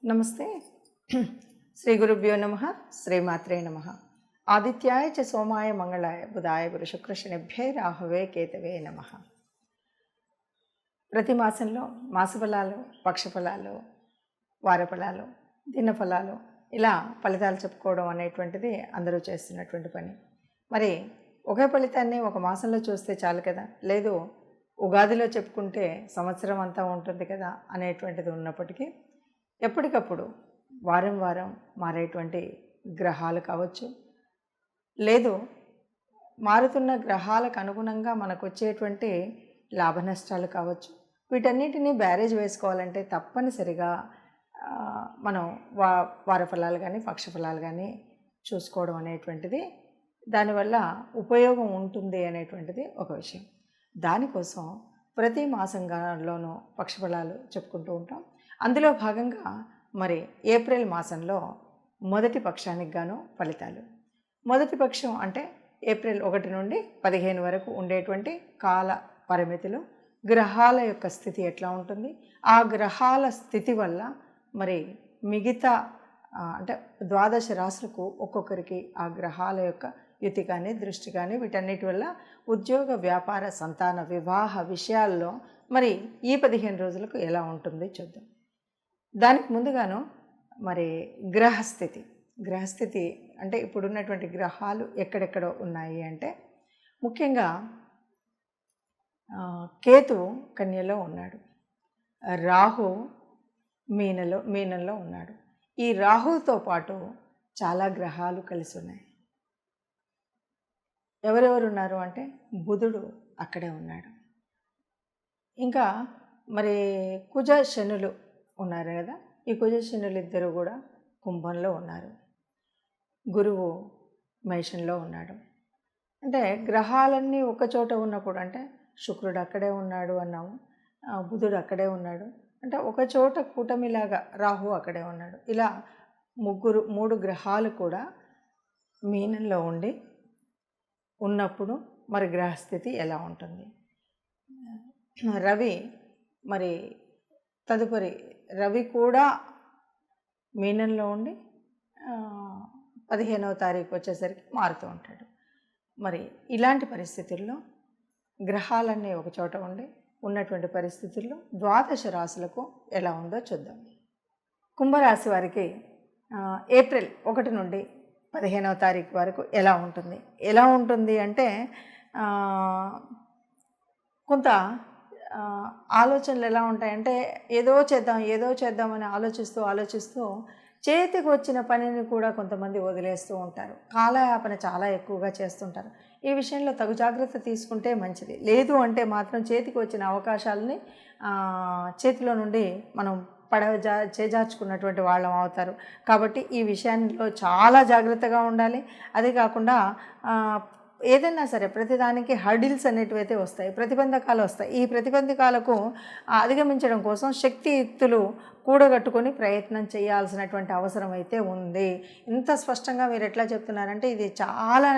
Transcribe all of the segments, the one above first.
నమస్తే. శ్రీ గురుభ్యో నమ. శ్రీమాత్రే నమ. ఆదిత్యాయ చ సోమాయ మంగళాయ బుధాయ గురు శుక్ర శనిభ్యే రాహవే కేతవే నమ. ప్రతి మాసంలో మాసఫలాలు, పక్షఫలాలు, వారఫలాలు, దినఫలాలు ఇలా ఫలితాలు చెప్పుకోవడం అనేటువంటిది అందరూ చేస్తున్నటువంటి పని. మరి ఒకే ఫలితాన్ని ఒక మాసంలో చూస్తే చాలు కదా, లేదు ఉగాదిలో చెప్పుకుంటే సంవత్సరం అంతా ఉంటుంది కదా అనేటువంటిది ఉన్నప్పటికీ ఎప్పటికప్పుడు వారం వారం మారేటువంటి గ్రహాలు కావచ్చు, లేదు మారుతున్న గ్రహాలకు అనుగుణంగా మనకు వచ్చేటువంటి లాభ నష్టాలు కావచ్చు, వీటన్నిటినీ బ్యారేజ్ వేసుకోవాలంటే తప్పనిసరిగా మనం వారఫలాలు కానీ పక్షఫలాలు కానీ చూసుకోవడం అనేటువంటిది దానివల్ల ఉపయోగం ఉంటుంది అనేటువంటిది ఒక విషయం. దానికోసం ప్రతి మాసంలోనూ పక్షఫలాలు చెప్పుకుంటూ ఉంటాం. అందులో భాగంగా మరి ఏప్రిల్ మాసంలో మొదటి పక్షానికి గాను ఫలితాలు. మొదటి పక్షం అంటే ఏప్రిల్ 1 నుండి 15 వరకు ఉండేటువంటి కాల పరిమితులు, గ్రహాల యొక్క స్థితి ఎట్లా ఉంటుంది, ఆ గ్రహాల స్థితి వల్ల మరి మిగతా అంటే 12 రాశులకు ఒక్కొక్కరికి ఆ గ్రహాల యొక్క యుతి కానీ దృష్టి కానీ వీటన్నిటి వల్ల ఉద్యోగ వ్యాపార సంతాన వివాహ విషయాల్లో మరి ఈ 15 రోజులకు ఎలా ఉంటుంది చూద్దాం. దానికి ముందుగాను మరి గ్రహస్థితి అంటే ఇప్పుడున్నటువంటి గ్రహాలు ఎక్కడెక్కడ ఉన్నాయి అంటే ముఖ్యంగా కేతువు కన్యలో ఉన్నాడు, రాహు మీనంలో ఉన్నాడు. ఈ రాహుతో పాటు చాలా గ్రహాలు కలిసి ఉన్నాయి. ఎవరెవరు ఉన్నారు అంటే బుధుడు అక్కడే ఉన్నాడు, ఇంకా మరి కుజ శనులు ఉన్నారు కదా. ఈ కుజ శనులు ఇద్దరు కూడా కుంభంలో ఉన్నారు, గురువు మేషంలో ఉన్నాడు. అంటే గ్రహాలన్నీ ఒకచోట ఉన్నప్పుడు అంటే శుక్రుడు అక్కడే ఉన్నాడు అన్నాము, బుధుడు అక్కడే ఉన్నాడు అంటే ఒకచోట కూటమిలాగా రాహు అక్కడే ఉన్నాడు. ఇలా 3 గ్రహాలు కూడా మీనంలో ఉన్నప్పుడు మరి గ్రహస్థితి ఎలా ఉంటుంది. రవి మరి తదుపరి రవి కూడా మీనంలో ఉండి 15వ తారీఖు వచ్చేసరికి మారుతూ ఉంటాడు. మరి ఇలాంటి పరిస్థితుల్లో గ్రహాలన్నీ ఒక చోట ఉన్నటువంటి పరిస్థితుల్లో 12 రాశులకు ఎలా ఉందో చూద్దాం. కుంభరాశి వారికి ఏప్రిల్ 1 నుండి 15వ తారీఖు వరకు ఎలా ఉంటుంది అంటే కొంత ఆలోచనలు ఎలా ఉంటాయంటే ఏదో చేద్దామని ఆలోచిస్తూ చేతికి వచ్చిన పనిని కూడా కొంతమంది వదిలేస్తూ ఉంటారు. కాలయాపన చాలా ఎక్కువగా చేస్తుంటారు. ఈ విషయంలో తగు జాగ్రత్త తీసుకుంటే మంచిది. లేదు అంటే మాత్రం చేతికి వచ్చిన అవకాశాలని చేతిలో నుండి మనం చేజార్చుకున్నటువంటి వాళ్ళం అవుతారు. కాబట్టి ఈ విషయంలో చాలా జాగ్రత్తగా ఉండాలి. అదే కాకుండా ఏదైనా సరే ప్రతిదానికి హర్డిల్స్ అనేటివైతే వస్తాయి, ప్రతిబంధకాలు వస్తాయి. ఈ ప్రతిబంధకాలకు అధిగమించడం కోసం శక్తియుక్తులు కూడగట్టుకొని ప్రయత్నం చేయాల్సినటువంటి అవసరం అయితే ఉంది. ఇంత స్పష్టంగా మీరు ఎట్లా చెప్తున్నారంటే ఇది చాలా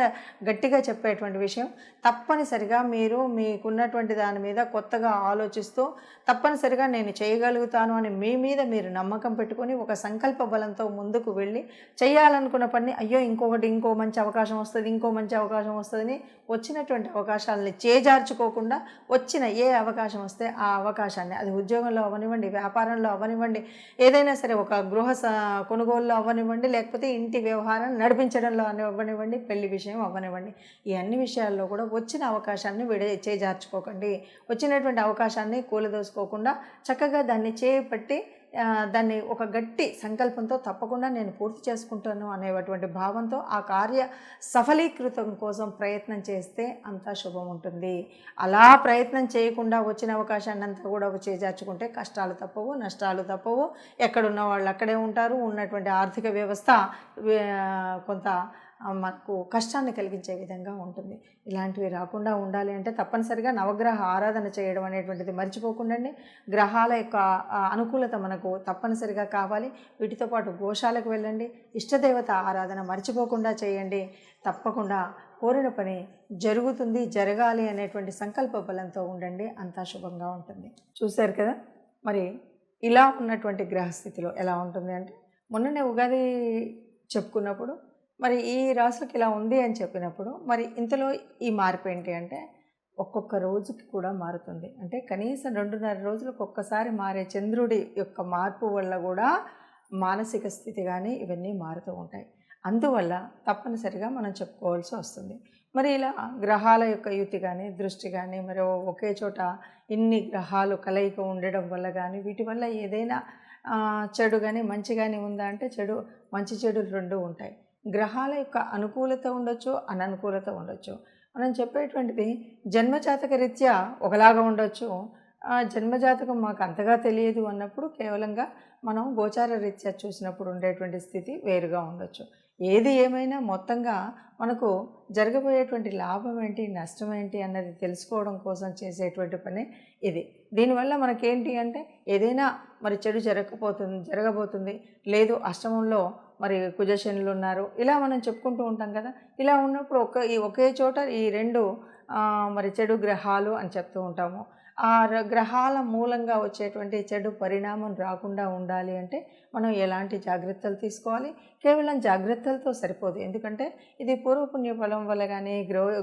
గట్టిగా చెప్పేటువంటి విషయం. తప్పనిసరిగా మీరు మీకున్నటువంటి దాని మీద కొత్తగా ఆలోచిస్తూ తప్పనిసరిగా నేను చేయగలుగుతాను అని మీ మీద మీరు నమ్మకం పెట్టుకొని ఒక సంకల్ప బలంతో ముందుకు వెళ్ళి చేయాలనుకున్న పని ఇంకో మంచి అవకాశం వస్తుందని వచ్చినటువంటి అవకాశాలని చేజార్చుకోకుండా వచ్చిన ఏ అవకాశం వస్తే ఆ అవకాశాన్ని, అది ఉద్యోగంలో అవ్వనివ్వండి, వ్యాపారంలో అవ్వనివ్వండి, ఏదైనా సరే ఒక గృహ కొనుగోలులో అవ్వనివ్వండి, లేకపోతే ఇంటి వ్యవహారం నడిపించడంలో అవ్వనివ్వండి, పెళ్లి విషయం అవ్వనివ్వండి, ఈ అన్ని విషయాల్లో కూడా వచ్చిన అవకాశాన్ని చేజార్చుకోకండి. వచ్చినటువంటి అవకాశాన్ని కూలదోసుకోకుండా చక్కగా దాన్ని చేపట్టి దాన్ని ఒక గట్టి సంకల్పంతో తప్పకుండా నేను పూర్తి చేసుకుంటాను అనేటువంటి భావంతో ఆ కార్య సఫలీకృతం కోసం ప్రయత్నం చేస్తే అంతా శుభం ఉంటుంది. అలా ప్రయత్నం చేయకుండా వచ్చిన అవకాశాన్ని అంతా కూడా చేజార్చుకుంటే కష్టాలు తప్పవు, నష్టాలు తప్పవు. ఎక్కడున్న వాళ్ళు అక్కడే ఉంటారు. ఉన్నటువంటి ఆర్థిక వ్యవస్థ కొంత మనకు కష్టాన్ని కలిగించే విధంగా ఉంటుంది. ఇలాంటివి రాకుండా ఉండాలి అంటే తప్పనిసరిగా నవగ్రహ ఆరాధన చేయడం అనేటువంటిది మర్చిపోకుండా, గ్రహాల యొక్క అనుకూలత మనకు తప్పనిసరిగా కావాలి. వీటితో పాటు గోశాలకు వెళ్ళండి, ఇష్టదేవత ఆరాధన మర్చిపోకుండా చేయండి. తప్పకుండా కోరిన పని జరగాలి అనేటువంటి సంకల్ప బలంతో ఉండండి. అంతా శుభంగా ఉంటుంది. చూశారు కదా. మరి ఇలా ఉన్నటువంటి గ్రహస్థితిలో ఎలా ఉంటుంది అంటే, మొన్ననే ఉగాది చెప్పుకున్నప్పుడు మరి ఈ రాశులకి ఇలా ఉంది అని చెప్పినప్పుడు మరి ఇంతలో ఈ మార్పు ఏంటి అంటే ఒక్కొక్క రోజుకి కూడా మారుతుంది. అంటే కనీసం 2.5 రోజులకు ఒక్కసారి మారే చంద్రుడి యొక్క మార్పు వల్ల కూడా మానసిక స్థితి కానీ ఇవన్నీ మారుతూ ఉంటాయి. అందువల్ల తప్పనిసరిగా మనం చెప్పుకోవాల్సి వస్తుంది. మరి ఇలా గ్రహాల యొక్క యుతి కానీ దృష్టి కానీ మరి ఒకే చోట ఇన్ని గ్రహాలు కలయిక ఉండడం వల్ల కానీ వీటి వల్ల ఏదైనా చెడు కానీ మంచి కానీ ఉందా అంటే మంచి చెడులు రెండు ఉంటాయి. గ్రహాల యొక్క అనుకూలత ఉండొచ్చు, అననుకూలత ఉండొచ్చు. మనం చెప్పేటువంటిది జన్మజాతక రీత్యా ఒకలాగా ఉండొచ్చు, జన్మజాతకం మాకు అంతగా తెలియదు అన్నప్పుడు కేవలంగా మనం గోచార రీత్యా చూసినప్పుడు ఉండేటువంటి స్థితి వేరుగా ఉండొచ్చు. ఏది ఏమైనా మొత్తంగా మనకు జరగబోయేటువంటి లాభం ఏంటి, నష్టం ఏంటి అన్నది తెలుసుకోవడం కోసం చేసేటువంటి పని ఇది. దీనివల్ల మనకేంటి అంటే ఏదైనా మరి చెడు జరగబోతుంది, లేదు అష్టమంలో మరి కుజశనులు ఉన్నారు, ఇలా మనం చెప్పుకుంటూ ఉంటాం కదా. ఇలా ఉన్నప్పుడు ఒకే చోట ఈ రెండు మరి చెడు గ్రహాలు అని చెప్తూ ఉంటాము. ఆ గ్రహాల మూలంగా వచ్చేటువంటి చెడు పరిణామం రాకుండా ఉండాలి అంటే మనం ఎలాంటి జాగ్రత్తలు తీసుకోవాలి? కేవలం జాగ్రత్తలతో సరిపోదు. ఎందుకంటే ఇది పూర్వపుణ్య ఫలం వల్ల కానీ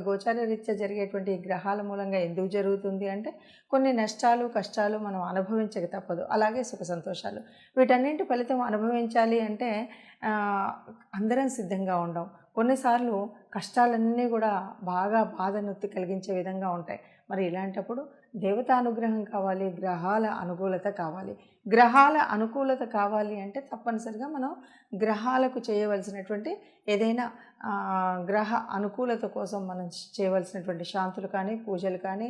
గోచార రీత్యా జరిగేటువంటి గ్రహాల మూలంగా ఎందుకు జరుగుతుంది అంటే కొన్ని నష్టాలు కష్టాలు మనం అనుభవించక తప్పదు. అలాగే సుఖ సంతోషాలు వీటన్నింటి ఫలితం అనుభవించాలి అంటే అందరం సిద్ధంగా ఉండం. కొన్నిసార్లు కష్టాలన్నీ కూడా బాగా బాధనొత్తి కలిగించే విధంగా ఉంటాయి. మరి ఇలాంటప్పుడు దేవతా అనుగ్రహం కావాలి, గ్రహాల అనుకూలత కావాలి. గ్రహాల అనుకూలత కావాలి అంటే తప్పనిసరిగా మనం గ్రహాలకు చేయవలసినటువంటి ఏదైనా గ్రహ అనుకూలత కోసం మనం చేయవలసినటువంటి శాంతులు కానీ, పూజలు కానీ,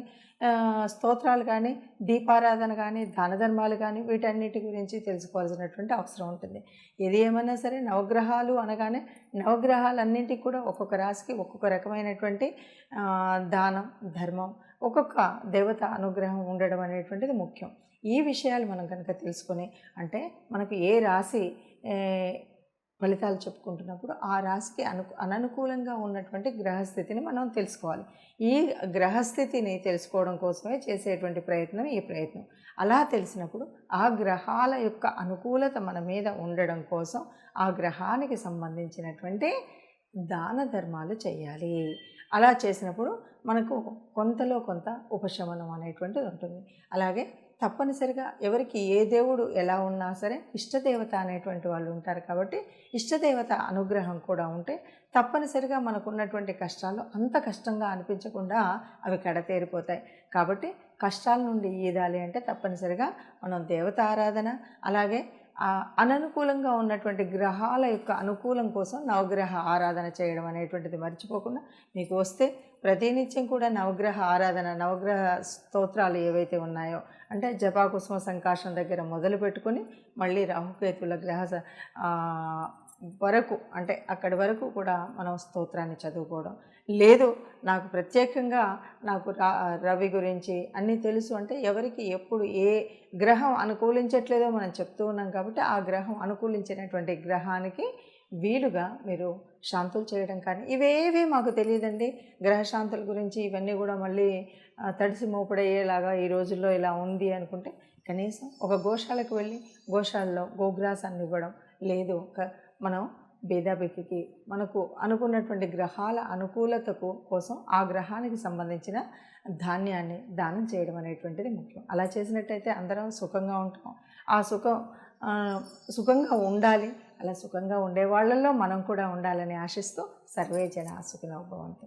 స్తోత్రాలు కానీ, దీపారాధన కానీ, దాన ధర్మాలు కానీ వీటన్నిటి గురించి తెలుసుకోవాల్సినటువంటి అవసరం ఉంటుంది. ఏది ఏమైనా సరే నవగ్రహాలు అనగానే నవగ్రహాలన్నింటికి కూడా ఒక్కొక్క రాశికి ఒక్కొక్క రకమైనటువంటి దానం, ధర్మం, ఒక్కొక్క దేవత అనుగ్రహం ఉండడం అనేటువంటిది ముఖ్యం. ఈ విషయాలు మనం కనుక తెలుసుకొని అంటే మనకు ఏ రాశి ఫలితాలు చెప్పుకుంటున్నప్పుడు ఆ రాశికి అననుకూలంగా ఉన్నటువంటి గ్రహస్థితిని మనం తెలుసుకోవాలి. ఈ గ్రహస్థితిని తెలుసుకోవడం కోసమే చేసేటువంటి ప్రయత్నం ఈ ప్రయత్నం. అలా తెలిసినప్పుడు ఆ గ్రహాల యొక్క అనుకూలత మన మీద ఉండడం కోసం ఆ గ్రహానికి సంబంధించినటువంటి దాన ధర్మాలు చేయాలి. అలా చేసినప్పుడు మనకు కొంతలో కొంత ఉపశమనం అనేటువంటిది ఉంటుంది. అలాగే తప్పనిసరిగా ఎవరికి ఏ దేవుడు ఎలా ఉన్నా సరే ఇష్టదేవత అనేటువంటి వాళ్ళు ఉంటారు. కాబట్టి ఇష్టదేవత అనుగ్రహం కూడా ఉంటే తప్పనిసరిగా మనకున్నటువంటి కష్టాలు అంత కష్టంగా అనిపించకుండా అవి కడతేరిపోతాయి. కాబట్టి కష్టాల నుండి ఈదాలి అంటే తప్పనిసరిగా మనం దేవత ఆరాధన, అలాగే అననుకూలంగా ఉన్నటువంటి గ్రహాల యొక్క అనుకూలం కోసం నవగ్రహ ఆరాధన చేయడం అనేటువంటిది మర్చిపోకుండా మీకు వస్తే ప్రతినిత్యం కూడా నవగ్రహ ఆరాధన, నవగ్రహ స్తోత్రాలు ఏవైతే ఉన్నాయో అంటే జపాకుసుమ సంకాశం దగ్గర మొదలు పెట్టుకొని మళ్ళీ రాహుకేతుల గ్రహ వరకు అంటే అక్కడి వరకు కూడా మనం స్తోత్రాన్ని చదువుకోవడం. లేదు నాకు ప్రత్యేకంగా నాకు రవి గురించి అన్నీ తెలుసు అంటే ఎవరికి ఎప్పుడు ఏ గ్రహం అనుకూలించట్లేదో మనం చెప్తూ ఉన్నాం. కాబట్టి ఆ గ్రహం అనుకూలించినటువంటి గ్రహానికి వీలుగా మీరు శాంతులు చేయడం కానీ ఇవేవి మాకు తెలియదండి, గ్రహశాంతుల గురించి ఇవన్నీ కూడా మళ్ళీ తడిసి మోపడయ్యేలాగా ఈ రోజుల్లో ఇలా ఉంది అనుకుంటే కనీసం ఒక గోశాలకు వెళ్ళి గోశాలలో గోగ్రాసాన్ని ఇవ్వడం, లేదు మనం భేదాబెక్కి మనకు అనుకున్నటువంటి గ్రహాల అనుకూలతకు కోసం ఆ గ్రహానికి సంబంధించిన ధాన్యాన్ని దానం చేయడం అనేటువంటిది ముఖ్యం. అలా చేసినట్టయితే అందరం సుఖంగా ఉంటాం. ఆ సుఖంగా ఉండాలి. అలా సుఖంగా ఉండే వాళ్ళల్లో మనం కూడా ఉండాలని ఆశిస్తూ సర్వే జన సుఖినో భవంతు.